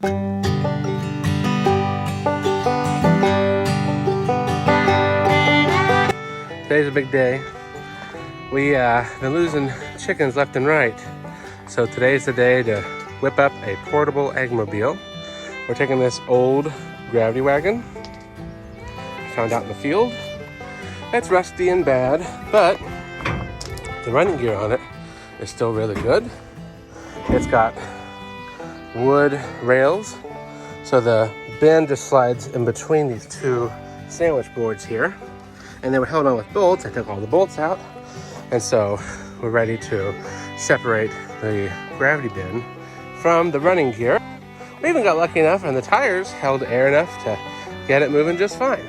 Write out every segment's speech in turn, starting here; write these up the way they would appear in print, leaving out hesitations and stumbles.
Today's a big day. We've been losing chickens left and right. So today's the day to whip up a portable Eggmobile. We're taking this old gravity wagon found out in the field. It's rusty and bad, but the running gear on it is still really good. It's got wood rails, so the bend just slides in between these two sandwich boards here. And they were held on with bolts. I took all the bolts out. And so we're ready to separate the gravity bin from the running gear. We even got lucky enough and the tires held air enough to get it moving just fine.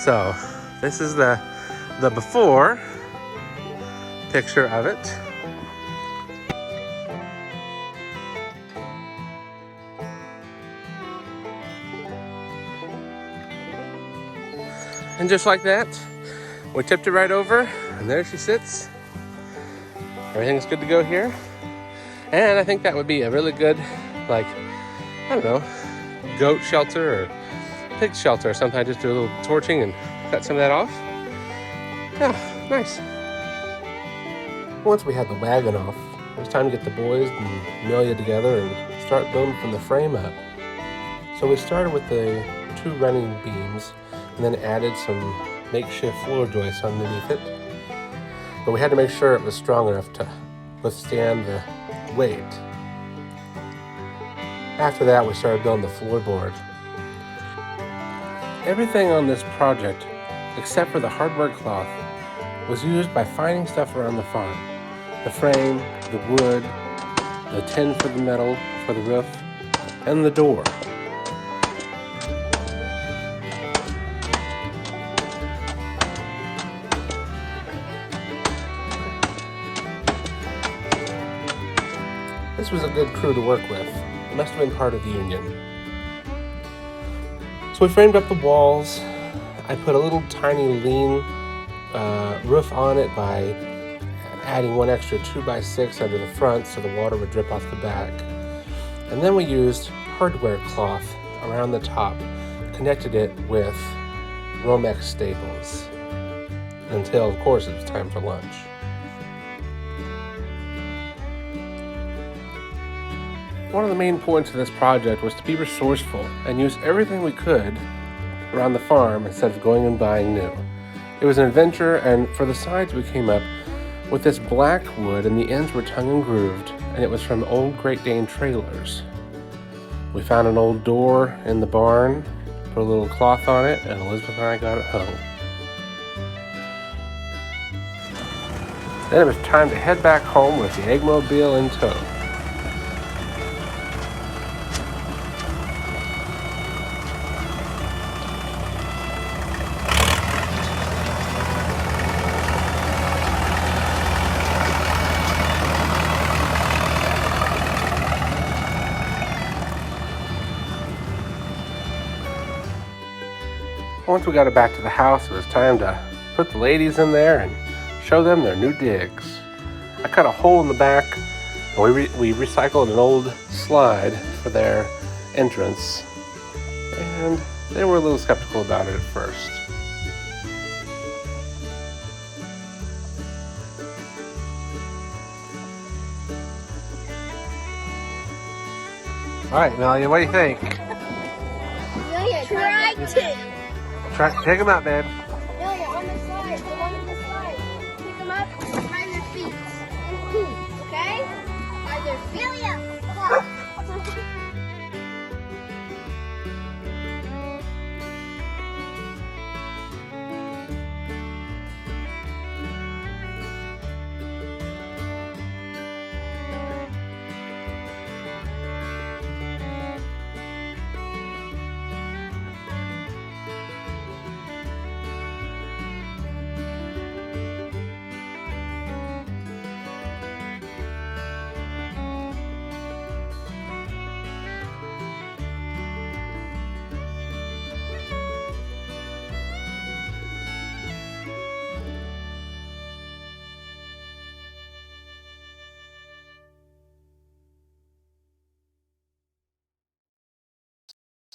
So this is the before picture of it. And just like that, we tipped it right over, and there she sits. Everything's good to go here. And I think that would be a really good, like, I don't know, goat shelter or pig shelter or something. I just do a little torching and cut some of that off. Yeah, nice. Once we had the wagon off, it was time to get the boys and Amelia together and start building from the frame up. So we started with the 2 running beams and then added some makeshift floor joists underneath it. But we had to make sure it was strong enough to withstand the weight. After that, we started building the floorboard. Everything on this project, except for the hardware cloth, was used by finding stuff around the farm. The frame, the wood, the tin for the metal for the roof, and the door. This was a good crew to work with. It must have been part of the union. So we framed up the walls. I put a little tiny lean roof on it by adding 1 extra 2x6 under the front so the water would drip off the back. And then we used hardware cloth around the top, connected it with Romex staples until, of course, it was time for lunch. One of the main points of this project was to be resourceful and use everything we could around the farm instead of going and buying new. It was an adventure, and for the sides we came up with this black wood and the ends were tongue and grooved, and it was from old Great Dane trailers. We found an old door in the barn, put a little cloth on it, and Elizabeth and I got it hung. Then it was time to head back home with the Eggmobile in tow. Once we got it back to the house, it was time to put the ladies in there and show them their new digs. I cut a hole in the back, and we recycled an old slide for their entrance, and they were a little skeptical about it at first. All right, Melia, what do you think? Take them out, babe. No, on the slide. The one on the slide. Pick them up behind their feet.